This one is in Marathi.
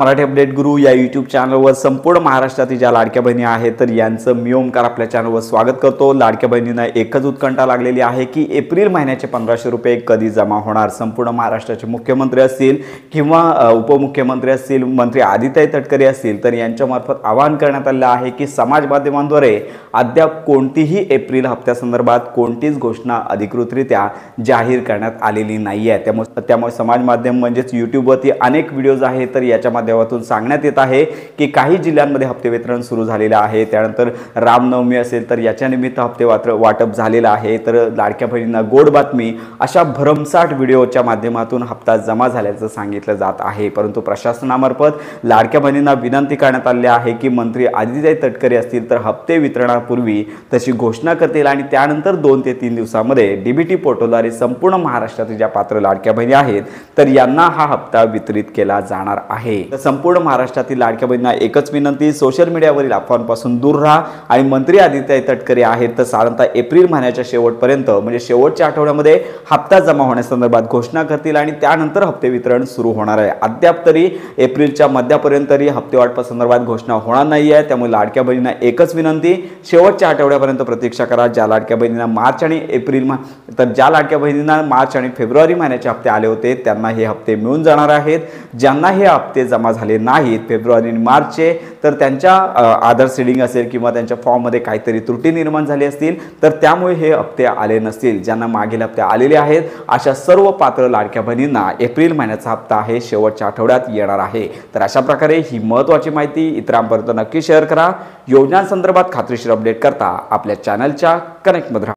मराठी अपडेट गुरु या यूट्यूब चॅनलवर संपूर्ण महाराष्ट्रातील ज्या लाडक्या बहिणी आहेत तर यांचं मी ओमकार आपल्या चॅनलवर स्वागत करतो। लाडक्या बहिणींना एकच उत्कंठा लागलेली आहे की एप्रिल महिन्याचे 1500 रुपये कधी जमा होणार। संपूर्ण महाराष्ट्राचे मुख्यमंत्री असतील किंवा उपमुख्यमंत्री असतील, मंत्री आदित्य तटकरे असतील तर यांच्यामार्फत आवाहन करण्यात आले आहे की समाज माध्यमांद्वारे अद्याप कोणतीही एप्रिल हप्त्यासंदर्भात कोणतीच घोषणा अधिकृतरित्या जाहीर करण्यात आलेली नाही आहे। त्यामुळे समाज माध्यम म्हणजेच यूट्यूबवरती अनेक व्हिडिओज आहेत तर याच्या माध्यमातून सांगण्यात येत आहे की काही जिल्ह्यांमध्ये हप्ते वितरण सुरू झालेले आहे। त्यानंतर रामनवमी असेल तर याच्या निमित्त हप्ते वाटप झालेलं आहे। तर लाडक्या बहिणींना गोड बातमी, अशा भरमसाठ व्हिडिओच्या माध्यमातून हप्ता जमा झाल्याचं सांगितलं जात आहे। परंतु प्रशासनामार्फत लाडक्या बहिणींना विनंती करण्यात आली आहे की मंत्री आदित्य तटकरे असतील तर हप्ते वितरणापूर्वी तशी घोषणा करतील आणि त्यानंतर 2 ते 3 दिवसांमध्ये डीबीटी पोर्टलद्वारे संपूर्ण महाराष्ट्रातील ज्या पात्र लाडक्या बहिणी आहेत तर यांना हा हप्ता वितरित केला जाणार आहे। तर संपूर्ण महाराष्ट्रातील लाडक्या बहिणींना एकच विनंती, सोशल मीडियावरील अफवांपासून दूर राहा आणि मंत्री आदित्य तटकरे आहेत तर साधारणतः एप्रिल महिन्याच्या शेवटपर्यंत म्हणजे शेवटच्या आठवड्यामध्ये हप्ता जमा होण्यासंदर्भात घोषणा करतील आणि त्यानंतर हप्ते वितरण सुरू होणार आहे। अद्याप तरी एप्रिलच्या मध्यापर्यंत तरी हप्ते वाटपासंदर्भात घोषणा होणार नाही आहे। त्यामुळे लाडक्या बहिणींना एकच विनंती, शेवटच्या आठवड्यापर्यंत प्रतीक्षा करा। ज्या लाडक्या बहिणींना मार्च आणि एप्रिल तर ज्या लाडक्या बहिणींना मार्च आणि फेब्रुवारी महिन्याचे हप्ते आले होते त्यांना हे हप्ते मिळून जाणार आहेत। ज्यांना हे हप्ते जमा झाले नाहीत फेब्रुवारी आणि मार्चचे तर त्यांच्या आधार सीडिंग असेल किंवा त्यांच्या फॉर्ममध्ये काहीतरी त्रुटी निर्माण झाली असतील तर त्यामुळे हे हप्ते आले नसतील। ज्यांना मागील हप्ते आलेले आहेत अशा सर्व पात्र लाडक्या बहिणींना एप्रिल महिन्याचा हप्ता आहे शेवटच्या आठवड्यात येणार आहे। तर अशा प्रकारे ही महत्त्वाची माहिती इतरांपर्यंत नक्की शेअर करा। योजनांसंदर्भात खात्रीशीर अपडेट करता आपल्या चॅनलच्या कनेक्टमध्ये